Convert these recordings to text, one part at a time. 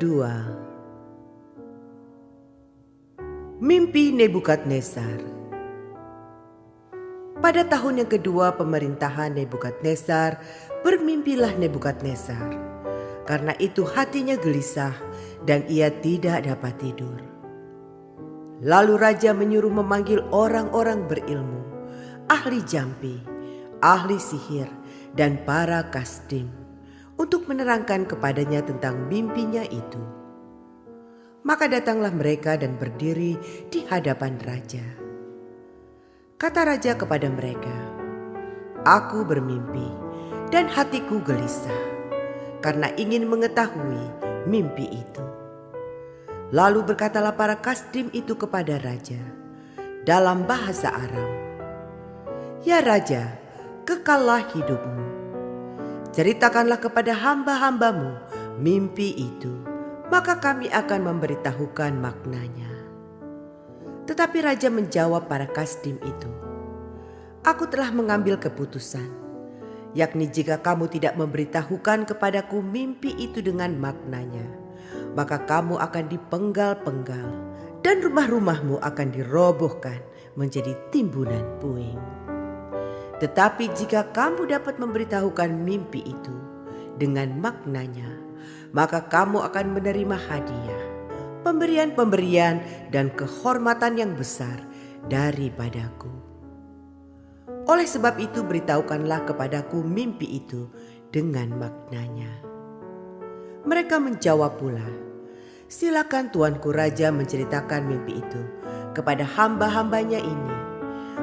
kedua. Mimpi Nebukadnezar. Pada tahun yang kedua pemerintahan Nebukadnezar, bermimpilah Nebukadnezar. Karena itu hatinya gelisah dan ia tidak dapat tidur. Lalu raja menyuruh memanggil orang-orang berilmu, ahli jampi, ahli sihir, dan para kasdim untuk menerangkan kepadanya tentang mimpinya itu. Maka datanglah mereka dan berdiri di hadapan raja. Kata raja kepada mereka, "Aku bermimpi dan hatiku gelisah karena ingin mengetahui mimpi itu." Lalu berkatalah para kasdim itu kepada raja dalam bahasa Aram, "Ya raja, kekallah hidupmu. Ceritakanlah kepada hamba-hambamu mimpi itu, maka kami akan memberitahukan maknanya." Tetapi raja menjawab para kasdim itu, "Aku telah mengambil keputusan, yakni jika kamu tidak memberitahukan kepadaku mimpi itu dengan maknanya, maka kamu akan dipenggal-penggal dan rumah-rumahmu akan dirobohkan menjadi timbunan puing. Tetapi jika kamu dapat memberitahukan mimpi itu dengan maknanya, maka kamu akan menerima hadiah, pemberian-pemberian dan kehormatan yang besar daripadaku. Oleh sebab itu beritahukanlah kepadaku mimpi itu dengan maknanya." Mereka menjawab pula, "Silakan tuanku raja menceritakan mimpi itu kepada hamba-hambanya ini,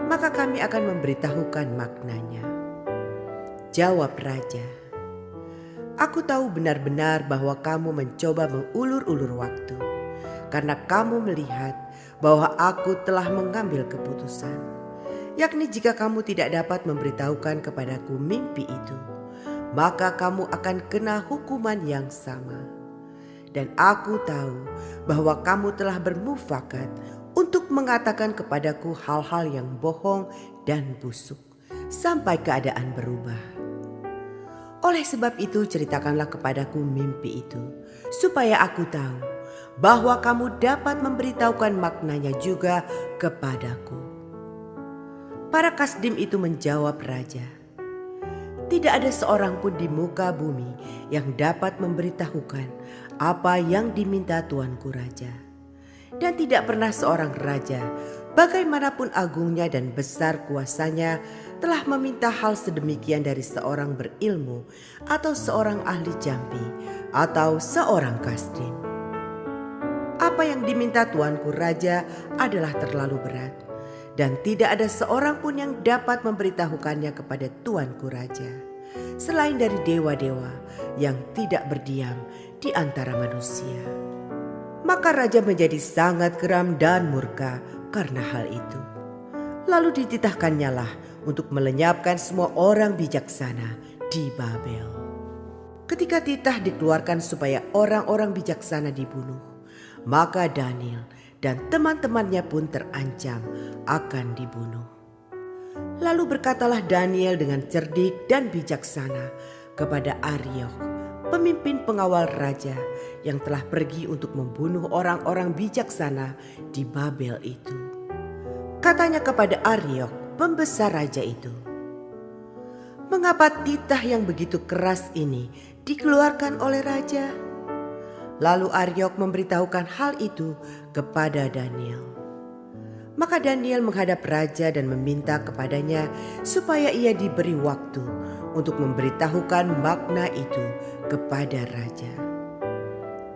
maka kami akan memberitahukan maknanya." Jawab raja, "Aku tahu benar-benar bahwa kamu mencoba mengulur-ulur waktu, karena kamu melihat bahwa aku telah mengambil keputusan, yakni jika kamu tidak dapat memberitahukan kepadaku mimpi itu, maka kamu akan kena hukuman yang sama. Dan aku tahu bahwa kamu telah bermufakat untuk mengatakan kepadaku hal-hal yang bohong dan busuk sampai keadaan berubah. Oleh sebab itu ceritakanlah kepadaku mimpi itu, supaya aku tahu bahwa kamu dapat memberitahukan maknanya juga kepadaku." Para kasdim itu menjawab raja, "Tidak ada seorang pun di muka bumi yang dapat memberitahukan apa yang diminta tuanku raja. Dan tidak pernah seorang raja, bagaimanapun agungnya dan besar kuasanya, telah meminta hal sedemikian dari seorang berilmu atau seorang ahli jampi atau seorang kasdim. Apa yang diminta tuanku raja adalah terlalu berat, dan tidak ada seorang pun yang dapat memberitahukannya kepada tuanku raja, selain dari dewa-dewa yang tidak berdiam di antara manusia." Maka raja menjadi sangat geram dan murka karena hal itu. Lalu dititahkannya lah untuk melenyapkan semua orang bijaksana di Babel. Ketika titah dikeluarkan supaya orang-orang bijaksana dibunuh, maka Daniel dan teman-temannya pun terancam akan dibunuh. Lalu berkatalah Daniel dengan cerdik dan bijaksana kepada Ariok, pemimpin pengawal raja yang telah pergi untuk membunuh orang-orang bijaksana di Babel itu. Katanya kepada Ariok, pembesar raja itu, "Mengapa titah yang begitu keras ini dikeluarkan oleh raja?" Lalu Ariok memberitahukan hal itu kepada Daniel. Maka Daniel menghadap raja dan meminta kepadanya supaya ia diberi waktu untuk memberitahukan makna itu kepada raja.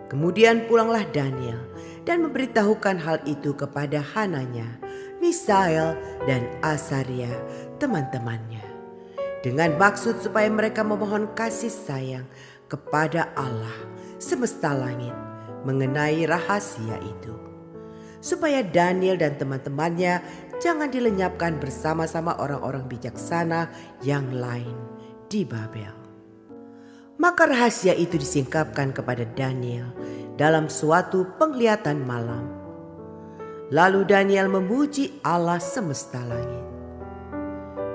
Kemudian pulanglah Daniel dan memberitahukan hal itu kepada Hananya, Misael, dan Asaria, teman-temannya, dengan maksud supaya mereka memohon kasih sayang kepada Allah semesta langit mengenai rahasia itu, supaya Daniel dan teman-temannya jangan dilenyapkan bersama-sama orang-orang bijaksana yang lain di Babel. Maka rahasia itu disingkapkan kepada Daniel dalam suatu penglihatan malam. Lalu Daniel memuji Allah semesta langit.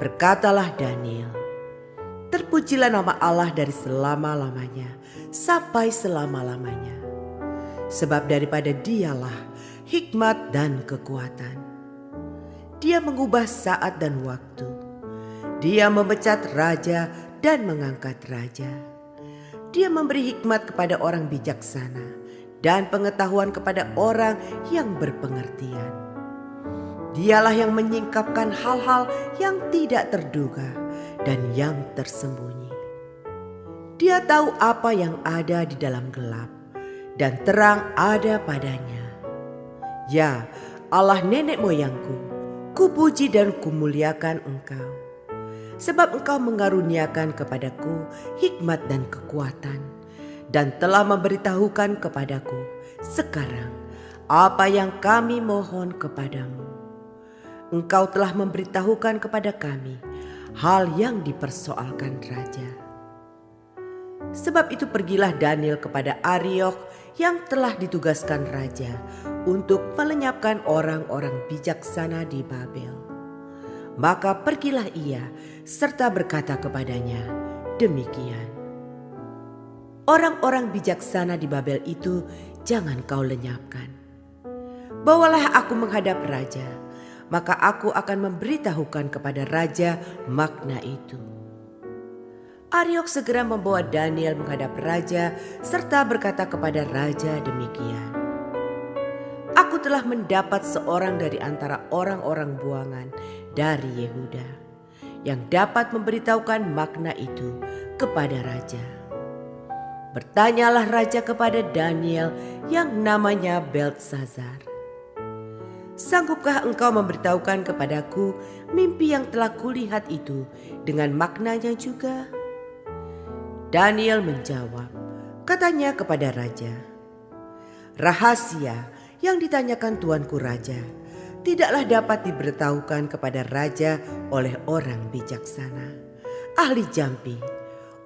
Berkatalah Daniel, "Terpujilah nama Allah dari selama-lamanya sampai selama-lamanya. sebab daripada Dialah hikmat dan kekuatan. Dia mengubah saat dan waktu. Dia memecat raja dan mengangkat raja. Dia memberi hikmat kepada orang bijaksana dan pengetahuan kepada orang yang berpengertian. Dialah yang menyingkapkan hal-hal yang tidak terduga dan yang tersembunyi. Dia tahu apa yang ada di dalam gelap, dan terang ada padanya. Ya, Allah nenek moyangku, kupuji dan kumuliakan Engkau, sebab Engkau mengaruniakan kepadaku hikmat dan kekuatan, dan telah memberitahukan kepadaku sekarang apa yang kami mohon kepadamu. Engkau telah memberitahukan kepada kami hal yang dipersoalkan raja. Sebab itu pergilah Daniel kepada Ariok yang telah ditugaskan raja untuk melenyapkan orang-orang bijaksana di Babel. Maka pergilah ia serta berkata kepadanya demikian. Orang-orang bijaksana di Babel itu jangan kau lenyapkan. Bawalah aku menghadap raja, maka aku akan memberitahukan kepada raja makna itu. Ariok segera membawa Daniel menghadap raja serta berkata kepada raja demikian. Aku telah mendapat seorang dari antara orang-orang buangan dari Yehuda yang dapat memberitahukan makna itu kepada raja. Bertanyalah raja kepada Daniel yang namanya Beltsazar. Sanggupkah engkau memberitahukan kepadaku mimpi yang telah kulihat itu dengan maknanya juga? Daniel menjawab, katanya kepada raja, rahasia yang ditanyakan tuanku raja tidaklah dapat diberitahukan kepada raja oleh orang bijaksana, ahli jampi,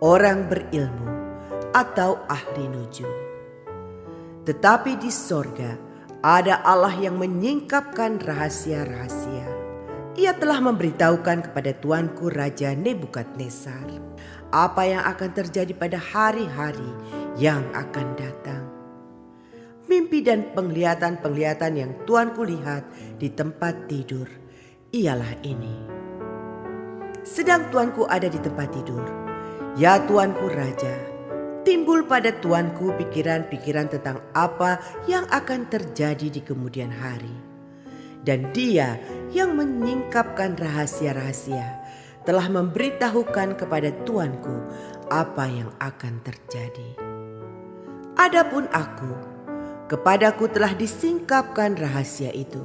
orang berilmu, atau ahli nujum. Tetapi di sorga ada Allah yang menyingkapkan rahasia-rahasia. Ia telah memberitahukan kepada tuanku Raja Nebukadnezar apa yang akan terjadi pada hari-hari yang akan datang. Mimpi dan penglihatan-penglihatan yang tuanku lihat di tempat tidur ialah ini. Sedang tuanku ada di tempat tidur, ya tuanku Raja, timbul pada tuanku pikiran-pikiran tentang apa yang akan terjadi di kemudian hari. Dan dia yang menyingkapkan rahasia-rahasia telah memberitahukan kepada tuanku apa yang akan terjadi. Adapun aku, kepadaku telah disingkapkan rahasia itu,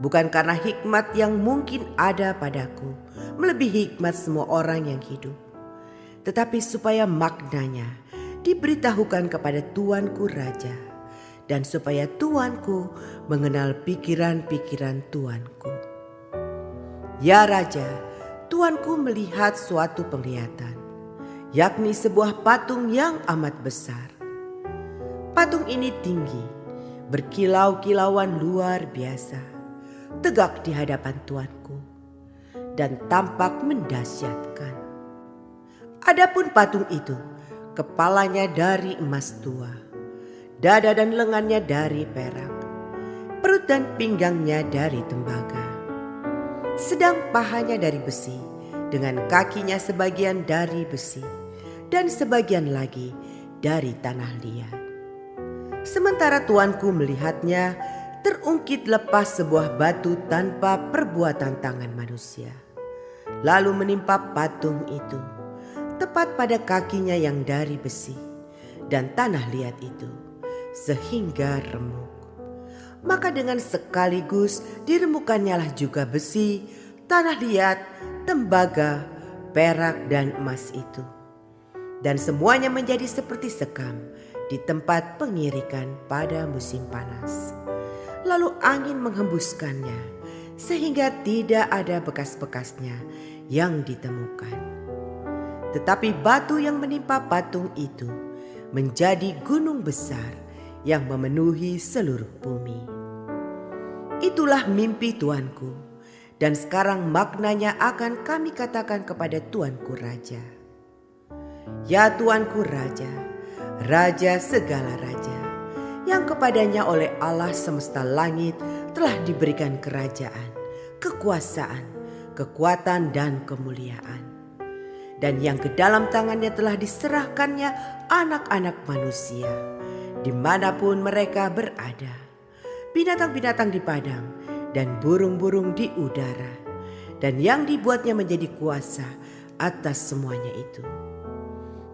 bukan karena hikmat yang mungkin ada padaku, melebihi hikmat semua orang yang hidup, tetapi supaya maknanya diberitahukan kepada tuanku raja, dan supaya tuanku mengenal pikiran-pikiran tuanku. Ya raja, tuanku melihat suatu penglihatan, yakni sebuah patung yang amat besar. Patung ini tinggi, berkilau-kilauan luar biasa, tegak di hadapan tuanku, dan tampak mendahsyatkan. Adapun patung itu, kepalanya dari emas tua, dada dan lengannya dari perak, perut dan pinggangnya dari tembaga, sedang pahanya dari besi, dengan kakinya sebagian dari besi, dan sebagian lagi dari tanah liat. Sementara tuanku melihatnya, terungkit lepas sebuah batu tanpa perbuatan tangan manusia, lalu menimpa patung itu, tepat pada kakinya yang dari besi dan tanah liat itu, sehingga remuk. Maka dengan sekaligus diremukannya lah juga besi, tanah liat, tembaga, perak dan emas itu. Dan semuanya menjadi seperti sekam di tempat pengirikan pada musim panas. Lalu angin menghembuskannya sehingga tidak ada bekas-bekasnya yang ditemukan. Tetapi batu yang menimpa patung itu menjadi gunung besar yang memenuhi seluruh bumi. Itulah mimpi tuanku, dan sekarang maknanya akan kami katakan kepada tuanku raja. Ya tuanku raja, raja segala raja, yang kepadanya oleh Allah semesta langit telah diberikan kerajaan, kekuasaan, kekuatan dan kemuliaan. Dan yang ke dalam tangannya telah diserahkannya anak-anak manusia, dimanapun mereka berada, binatang-binatang di padang dan burung-burung di udara, dan yang dibuatnya menjadi kuasa atas semuanya itu.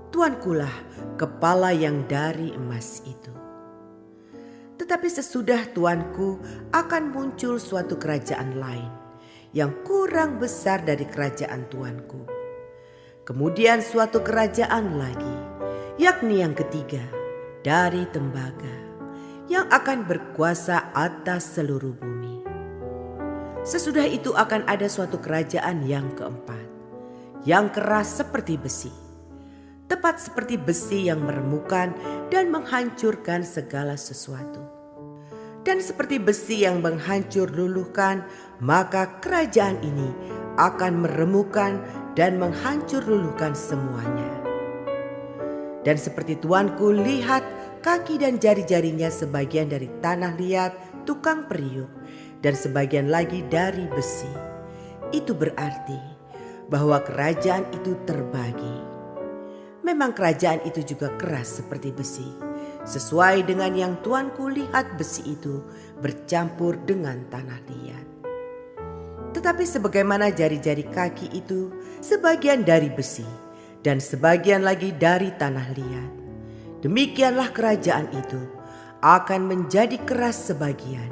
Tuankulah kepala yang dari emas itu. Tetapi sesudah Tuanku akan muncul suatu kerajaan lain yang kurang besar dari kerajaan Tuanku. Kemudian suatu kerajaan lagi, yakni yang ketiga dari tembaga, yang akan berkuasa atas seluruh bumi. Sesudah itu akan ada suatu kerajaan yang keempat, yang keras seperti besi, tepat seperti besi yang meremukan dan menghancurkan segala sesuatu. Dan seperti besi yang menghancur luluhkan, maka kerajaan ini akan meremukan dan menghancur luluhkan semuanya. Dan seperti Tuanku lihat kaki dan jari-jarinya sebagian dari tanah liat tukang periuk dan sebagian lagi dari besi. Itu berarti bahwa kerajaan itu terbagi. Memang kerajaan itu juga keras seperti besi, sesuai dengan yang Tuanku lihat besi itu bercampur dengan tanah liat. Tetapi sebagaimana jari-jari kaki itu sebagian dari besi dan sebagian lagi dari tanah liat, demikianlah kerajaan itu akan menjadi keras sebagian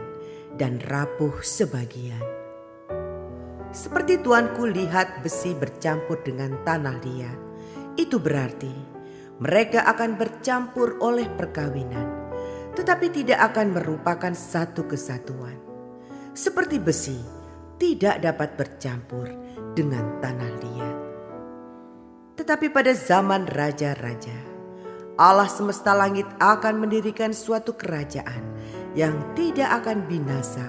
dan rapuh sebagian. Seperti Tuanku lihat besi bercampur dengan tanah liat, itu berarti mereka akan bercampur oleh perkawinan, tetapi tidak akan merupakan satu kesatuan. Seperti besi tidak dapat bercampur dengan tanah liat. Tetapi pada zaman raja-raja, Allah semesta langit akan mendirikan suatu kerajaan yang tidak akan binasa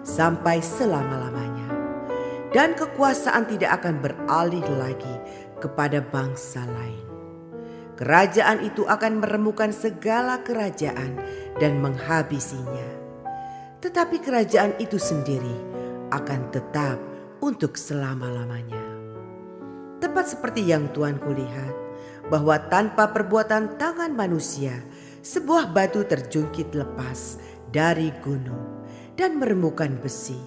sampai selama-lamanya. Dan kekuasaan tidak akan beralih lagi kepada bangsa lain. Kerajaan itu akan meremukan segala kerajaan dan menghabisinya. Tetapi kerajaan itu sendiri akan tetap untuk selama-lamanya. Tepat seperti yang Tuanku lihat, bahwa tanpa perbuatan tangan manusia, sebuah batu terjungkit lepas dari gunung dan meremukan besi,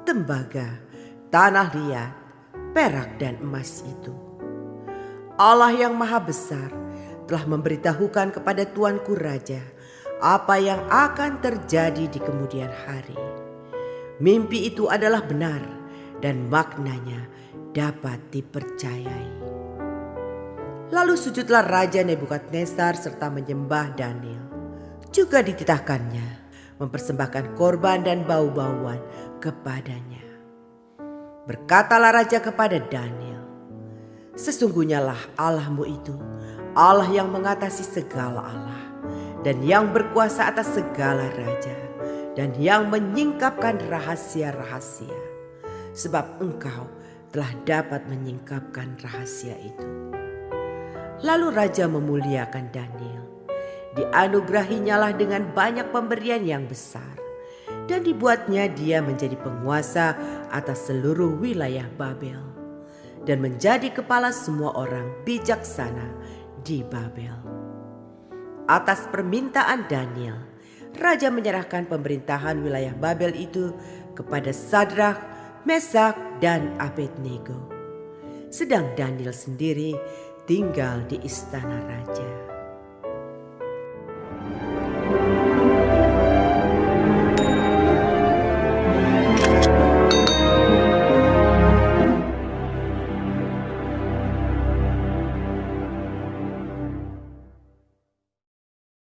tembaga, tanah liat, perak dan emas itu. Allah yang maha besar telah memberitahukan kepada Tuanku Raja apa yang akan terjadi di kemudian hari. Mimpi itu adalah benar dan maknanya dapat dipercayai. Lalu sujudlah Raja Nebukadnezar serta menyembah Daniel. Juga dititahkannya mempersembahkan korban dan bau-bauan kepadanya. Berkatalah Raja kepada Daniel, "Sesungguhnya lah Allahmu itu Allah yang mengatasi segala Allah dan yang berkuasa atas segala raja dan yang menyingkapkan rahasia-rahasia, sebab Engkau telah dapat menyingkapkan rahasia itu." Lalu Raja memuliakan Daniel. Dianugerahinyalah dengan banyak pemberian yang besar, dan dibuatnya dia menjadi penguasa atas seluruh wilayah Babel dan menjadi kepala semua orang bijaksana di Babel. Atas permintaan Daniel, Raja menyerahkan pemerintahan wilayah Babel itu kepada Sadrak, Mesak, dan Abednego. Sedang Daniel sendiri tinggal di istana raja.